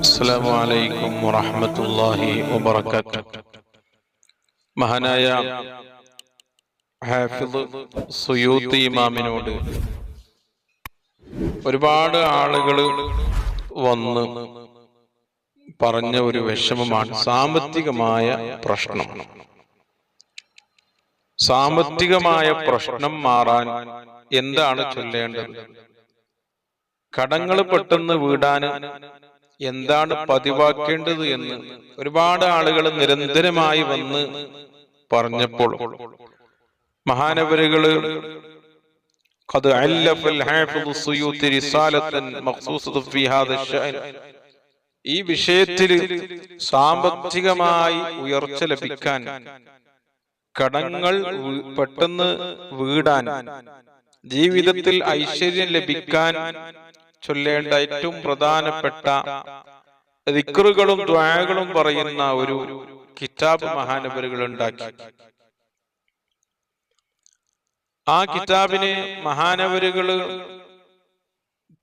അസ്സലാമു അലൈക്കും വറഹ്മത്തുള്ളാഹി വബറകാതുഹു. മഹാനായ ഹാഫിദ് സുയൂത്തി ഇമാമിനോട് ഒരുപാട് ആളുകൾ വന്ന് പറഞ്ഞ ഒരു വിഷമമാണ് സാമ്പത്തികമായ പ്രശ്നം. സാമ്പത്തികമായ പ്രശ്നം മാറാൻ എന്താണ് ചൊല്ലേണ്ടത്? കടങ്ങൾ പെട്ടെന്ന് വീടാൻ എന്താണ് പതിവാക്കേണ്ടത് എന്ന് ഒരുപാട് ആളുകൾ നിരന്തരമായി വന്ന് പറഞ്ഞപ്പോൾ മഹാനവരുകള് ഈ വിഷയത്തിൽ സാമ്പത്തികമായി ഉയർച്ച ലഭിക്കാൻ, കടങ്ങൾ പെട്ടെന്ന് വീടാൻ, ജീവിതത്തിൽ ഐശ്വര്യം ലഭിക്കാൻ ചൊല്ലേണ്ട ഏറ്റവും പ്രധാനപ്പെട്ട ദിക്റുകളും ദുആകളും പറയുന്ന ഒരു കിതാബ് മഹാനവരുകൾ ഉണ്ടാക്കി. ആ കിതാബിന് മഹാനവരുകള്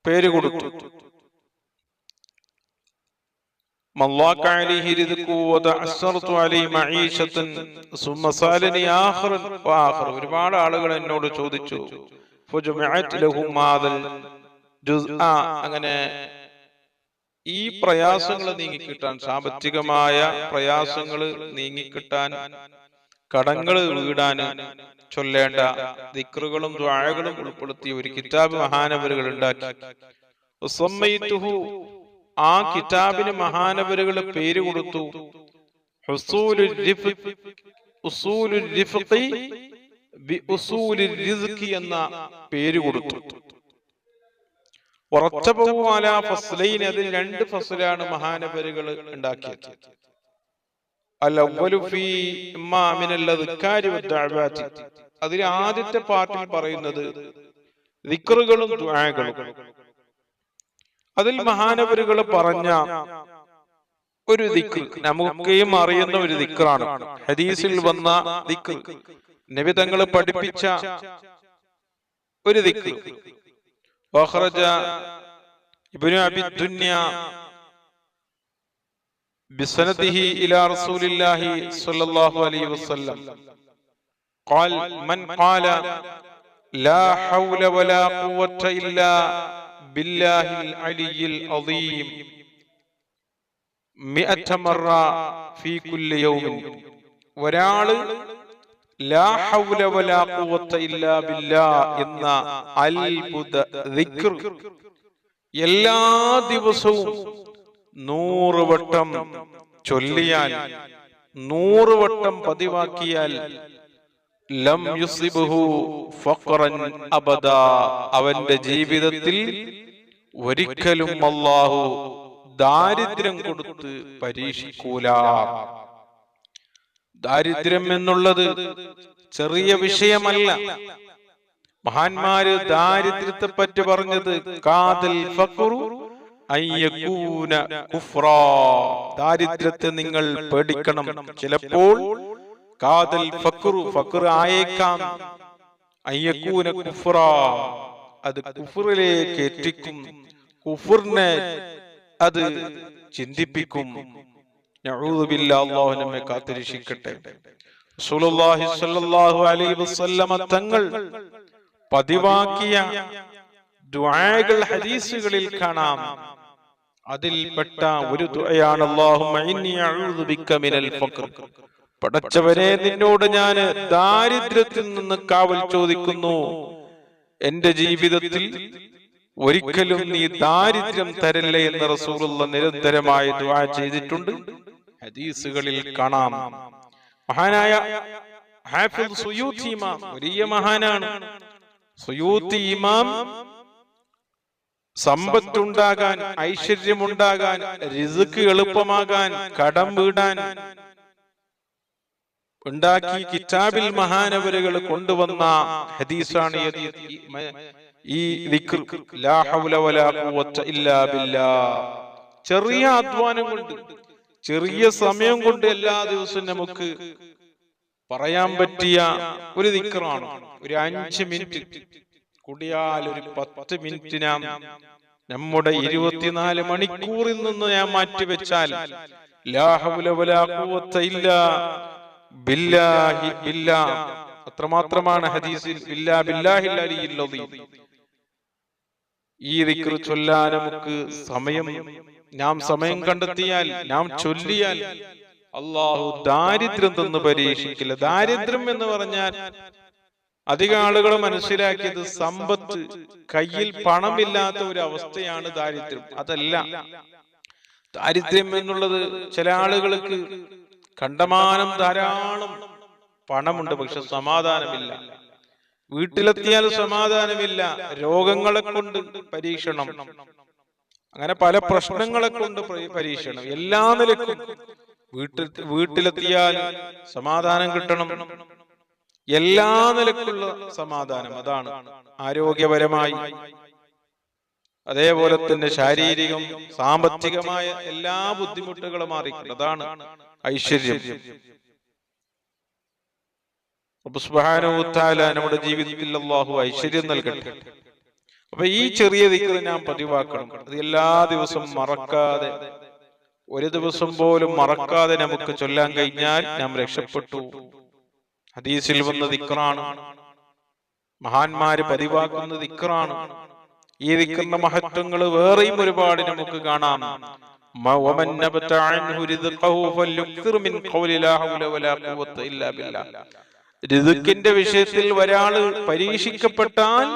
പേര് കൊടുത്തു ഒരുപാട് ആളുകൾ എന്നോട് ചോദിച്ചു, അങ്ങനെ ഈ പ്രയാസങ്ങൾ നീങ്ങിക്കിട്ടാൻ, സാമ്പത്തികമായ പ്രയാസങ്ങൾ നീങ്ങിക്കിട്ടാൻ, കടങ്ങൾ വീടാൻ ചൊല്ലേണ്ട ദിക്റുകളും ദുആകളും ഉൾപ്പെടുത്തിയ ഒരു കിതാബ് മഹാനവരുകൾ ഉണ്ടാക്കി. ആ കിതാബിന് മഹാനവരുകൾ പേര് കൊടുത്തു എന്ന പേര് കൊടുത്തു. അതിൽ രണ്ട് ഫസ്ലാണ് മഹാനവരുകൾ ഉണ്ടാക്കിയത്. അതിൽ ആദ്യത്തെ പാർട്ടിൽ പറയുന്നത് ദിക്റുകളും ദുആകളും. അതിൽ മഹാനവരുകൾ പറഞ്ഞ ഒരു ദിക്ർ നമുക്കെയും അറിയുന്ന ഒരു ദിക്റാണ്, ഹദീസിൽ വന്ന ദിക്ർ, നബി തങ്ങൾ പഠിപ്പിച്ച ഒരു ദിക്ർ. വഖറജ ഇബ്നു അബി ദുനിയ ബിസനദിഹി ഇലാ റസൂലില്ലാഹി സ്വല്ലല്ലാഹു അലൈഹി വസല്ലം ഖാൽ മൻ ഖാല ലാ ഹൗല വലാ ഖുവത ഇല്ലാ ബില്ലാഹിൽ അലിയിൽ അദീം 100 മറ ഫീ കുല്ലി യൗമിൻ. ഒരാള് ലാ ഹൗല വലാ ഖുവത ഇല്ലാ ബില്ലാഹ് എന്ന അത്ഭുത ദിക്ർ എല്ലാ ദിവസവും 100 വട്ടം ചൊല്ലിയാൽ, 100 വട്ടം പതിവാക്കിയാൽ ലം യുസിബഹു ഫഖറൻ അബദാ, അവന്റെ ജീവിതത്തിൽ ഒരിക്കലും അല്ലാഹു ദാരിദ്ര്യം കൊടുത്ത് പരീക്ഷിക്കൂല. ദാരിദ്ര്യം എന്നുള്ളത് ചെറിയ വിഷയമല്ല. മഹാന്മാര് ദാരിദ്ര്യത്തെ പറ്റി പറഞ്ഞത് കാദൽ ഫഖറു അയ്യകൂന കുഫ്റാ, ദാരിദ്ര്യത്തെ നിങ്ങൾ പേടിക്കണം. ചിലപ്പോൾ കാദൽ ഫഖറു, ഫഖർ ആയേക്കാം, അയ്യകൂന കുഫ്റാ, അത് കുഫറിലേക്ക് എത്തിക്കും, കുഫറിനെ അത് ചിന്തിപ്പിക്കും. നഊദു ബില്ലാഹി, അല്ലാഹു നമ്മെ കാത്തിരക്ഷിക്കട്ടെ. റസൂലുള്ളാഹി സ്വല്ലല്ലാഹു അലൈഹി വസല്ലമ തങ്ങൾ പതിവാക്കിയ ദുആകൾ ഹദീസുകളിൽ കാണാം. അതിൽപ്പെട്ട ഒരു ദുആയാണ് അല്ലാഹുമ്മ ഇന്നി അഊദു ബിക മിനൽ ഫഖർ, പടച്ചവനെ നിന്നോട് ഞാൻ ദാരിദ്ര്യത്തിൽ നിന്ന് കാവൽ ചോദിക്കുന്നു. എന്റെ ജീവിതത്തിൽ ഒരിക്കലും നീ ദാരിദ്ര്യം തരല്ലേ എന്ന് റസൂലുള്ളാഹി നിരന്തരമായി ദുആ ചെയ്തിട്ടുണ്ട്, ഹദീസുകളിൽ കാണാം. മഹാനായ ഹാഫിദ് സുയൂത്തി ഇമാം വലിയ മഹാനാണ്. സുയൂത്തി ഇമാം സമ്പത്തുണ്ടാകാൻ, ഐശ്വര്യമുണ്ടാകാൻ, റിസ്ക് എളുപ്പമാകാൻ, കടം വീടാൻ ഉണ്ടാക്കി കിതാബിൽ മഹാനവരുകൾ കൊണ്ടുവന്ന ഹദീസാണ് ഈ ദിക്ർ, ലാ ഹൗല വലാ ഖുവത ഇല്ലാ ബില്ലാഹ്. ചെറിയ അധ്വാനം കൊണ്ട്, ചെറിയ സമയം കൊണ്ട് എല്ലാ ദിവസവും നമുക്ക് പറയാൻ പറ്റിയ ഒരു ദിക്റാണ്. ഒരു 5 മിനിറ്റ് കൂടിയാൽ ഒരു 10 മിനിറ്റ് നാം നമ്മുടെ 24 മണിക്കൂറിൽ നിന്ന് ഞാൻ മാറ്റിവെച്ചാൽ ലാ ഹൗല വലാ ഖുവത ഇല്ലാ ബില്ലാഹി ബില്ലാ, അത്രമാത്രമാണ് ഹദീസിൽ ബില്ലാ ബില്ലാഹിൽ അലിയിൽ അദീം. ഈ ദിക്ർ ചൊല്ലാൻ നമുക്ക് സമയം കണ്ടെത്തിയാൽ, നാം ചൊല്ലിയാൽ അള്ളാഹു ദാരിദ്ര്യം തന്ന് പരീക്ഷിക്കില്ല. ദാരിദ്ര്യം എന്ന് പറഞ്ഞാൽ അധിക ആളുകൾ മനസ്സിലാക്കിയത് സമ്പത്ത്, കയ്യിൽ പണമില്ലാത്ത ഒരു അവസ്ഥയാണ് ദാരിദ്ര്യം. അതല്ല. ദാരിദ്ര്യം എന്നുള്ളത് ചില ആളുകൾക്ക് കണ്ടമാനം ധാരാളം പണമുണ്ട്, പക്ഷെ സമാധാനമില്ല. വീട്ടിലെത്തിയാൽ സമാധാനമില്ല, രോഗങ്ങളെ കൊണ്ട് പരീക്ഷണം, അങ്ങനെ പല പ്രശ്നങ്ങളെ കൊണ്ട് പരീക്ഷണം. എല്ലാ നിലക്കും വീട്ടിലെത്തിയാൽ സമാധാനം കിട്ടണം, എല്ലാ നിലക്കുള്ള സമാധാനം. അതാണ് ആരോഗ്യപരമായി, അതേപോലെ തന്നെ ശാരീരികം, സാമ്പത്തികമായ എല്ലാ ബുദ്ധിമുട്ടുകളും മാറിക്കിട്ടും. അതാണ് ഐശ്വര്യം. സുബ്ഹാനഹു വ തആല നമ്മുടെ ജീവിതത്തിൽ അല്ലാഹു ഐശ്വര്യം നൽകട്ടെ. അപ്പൊ ഈ ചെറിയ ദിക്ർ നാം പതിവാക്കണം. അത് എല്ലാ ദിവസവും മറക്കാതെ, ഒരു ദിവസം പോലും മറക്കാതെ നമുക്ക് ചൊല്ലാൻ കഴിഞ്ഞാൽ നാം രക്ഷപ്പെട്ടു. ഹദീസിൽ വന്ന ദിക്റാണ്, മഹാന്മാര് പതിവാക്കുന്ന ദിക്റാണ്. ഈ ദിക്റിന്റെ മഹത്വങ്ങൾ വേറെയും ഒരുപാട് നമുക്ക് കാണാം. റിസ്കിന്റെ വിഷയത്തിൽ ഒരാള് പരീക്ഷിക്കപ്പെട്ടാൽ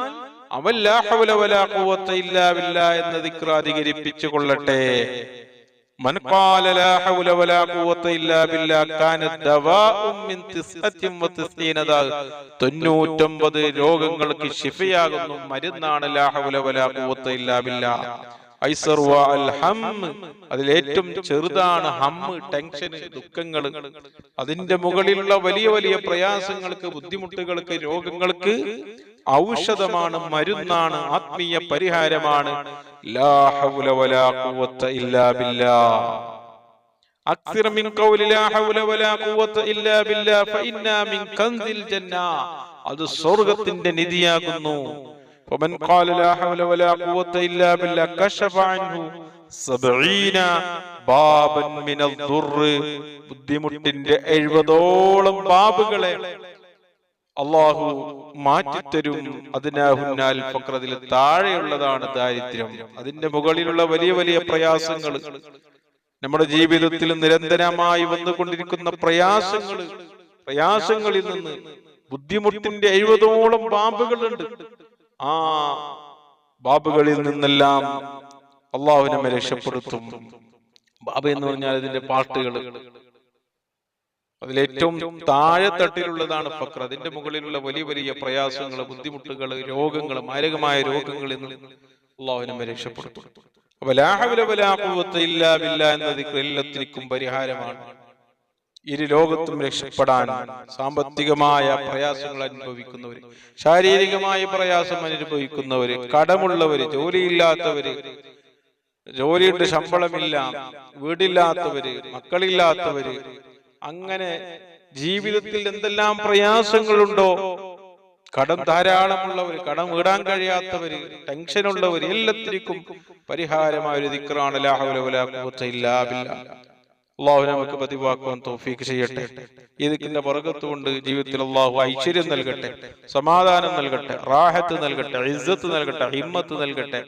അവൻ ലാ ഹൗല വലാ ഖുവത ഇല്ലാ ബില്ലാഹ് എന്ന ദിക്ർ അധികരിപ്പിച്ചു കൊള്ളട്ടെ. മൻ ഖാല ലാ ഹൗല വലാ ഖുവത ഇല്ലാ ബില്ലാഹ് കാനത് ദവാഉം മിൻ 99 ദാ, 99 രോഗങ്ങൾക്ക് ശിഫയാകുന്നു മരുന്നാണ് ലാ ഹൗല വലാ ഖുവത ഇല്ലാ ബില്ലാഹ്. ഐസർ വ അൽ ഹം, അതിലേറ്റവും ചെറുതാണ് ഹമ്മ്, ടെൻഷൻ, ദുഃഖങ്ങൾ. അതിന്റെ മുകളിലുള്ള വലിയ വലിയ പ്രയാസങ്ങൾക്ക്, ബുദ്ധിമുട്ടുകൾക്ക്, രോഗങ്ങൾക്ക് ഔഷധമാണ്, മരുന്നാണ്, ആത്മീയ പരിഹാരമാണ് ലാ ഹൗല വലാ ഖുവത ഇല്ലാ ബില്ലാഹ്. അക്സിർ മിൻ ഖൗലി ലാ ഹൗല വലാ ഖുവത ഇല്ലാ ബില്ലാഹ് ഫഇന്നാ മിൻ കൻസിൽ ജന്ന, അത് സ്വർഗ്ഗത്തിന്റെ നിധിയാകുന്നു. ഫമൻ ഖാല ലാ ഹൗല വലാ ഖുവത ഇല്ലാ ബില്ലാഹ് കശഫ അൻഹു 70 ബാബൻ മിനൽ ദുർർ, ബുദ്ധിമുട്ടിന്റെ 70ഓളം ബാബുകളെ അള്ളാഹു മാറ്റിത്തരും. അതിനാഹുനാൽ ഫഖർ, അതിൽ താഴെയുള്ളതാണ് ദാരിദ്ര്യം. അതിന്റെ മുകളിലുള്ള വലിയ വലിയ പ്രയാസങ്ങൾ, നമ്മുടെ ജീവിതത്തിൽ നിരന്തരമായി വന്നുകൊണ്ടിരിക്കുന്ന പ്രയാസങ്ങളിൽ നിന്ന്, ബുദ്ധിമുട്ടിന്റെ 70ഓളം ബാബുകളുണ്ട്. ആ ബാബുകളിൽ നിന്നെല്ലാം അള്ളാഹു നമ്മെ രക്ഷപ്പെടുത്തും. ബാബ എന്ന് പറഞ്ഞാൽ ഇതിന്റെ പാട്ടുകൾ, അതിലേറ്റവും താഴെത്തട്ടിലുള്ളതാണ് ഫഖർ. അതിന്റെ മുകളിലുള്ള വലിയ വലിയ പ്രയാസങ്ങൾ, ബുദ്ധിമുട്ടുകൾ, രോഗങ്ങൾ, മാരകമായ രോഗങ്ങളിൽ നിന്ന് അള്ളാഹു നമ്മെ രക്ഷപ്പെടുത്തും. അപ്പൊ ലാ ഹൗല വലാ ഖുവത ഇല്ലാ ബില്ലാഹ് എന്ന ദിക്ർ എല്ലാത്തിനും പരിഹാരമാണ്. ഇരു ലോകത്തും രക്ഷപ്പെടാൻ സാമ്പത്തികമായ പ്രയാസങ്ങൾ അനുഭവിക്കുന്നവര്, ശാരീരികമായ പ്രയാസം അനുഭവിക്കുന്നവര്, കടമുള്ളവര്, ജോലിയില്ലാത്തവര്, ജോലിയുടെ ശമ്പളമില്ല, വീടില്ലാത്തവര്, മക്കളില്ലാത്തവര്, അങ്ങനെ ജീവിതത്തിൽ എന്തെല്ലാം പ്രയാസങ്ങളുണ്ടോ, കടം ധാരാളമുള്ളവര്, കടം വീടാൻ കഴിയാത്തവര്, ടെൻഷനുള്ളവര്, എല്ലാത്തിനും പരിഹാരമായ ഒരു ദിക്റാണ് ലാ ഹൗല വലാ ഖുവത ഇല്ലാ ബില്ലാഹ്. അള്ളാഹു നമുക്ക് പതിവാക്കുവാൻ തൗഫീഖ് ചെയ്യട്ടെ. ഈ ദിക്റിന്റെ ബറകത്ത് കൊണ്ട് ജീവിതത്തിൽ അള്ളാഹു ഐശ്വര്യം നൽകട്ടെ, സമാധാനം നൽകട്ടെ, റാഹത്ത് നൽകട്ടെ, ഇസ്സത്ത് നൽകട്ടെ, ഹിമ്മത്ത് നൽകട്ടെ,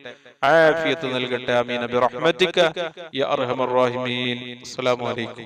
ആഫിയത്ത് നൽകട്ടെ. ആമീൻ ബിറഹ്മതിക യാ അർഹമർ റഹീമീൻ. അസ്സലാമു അലൈക്കും.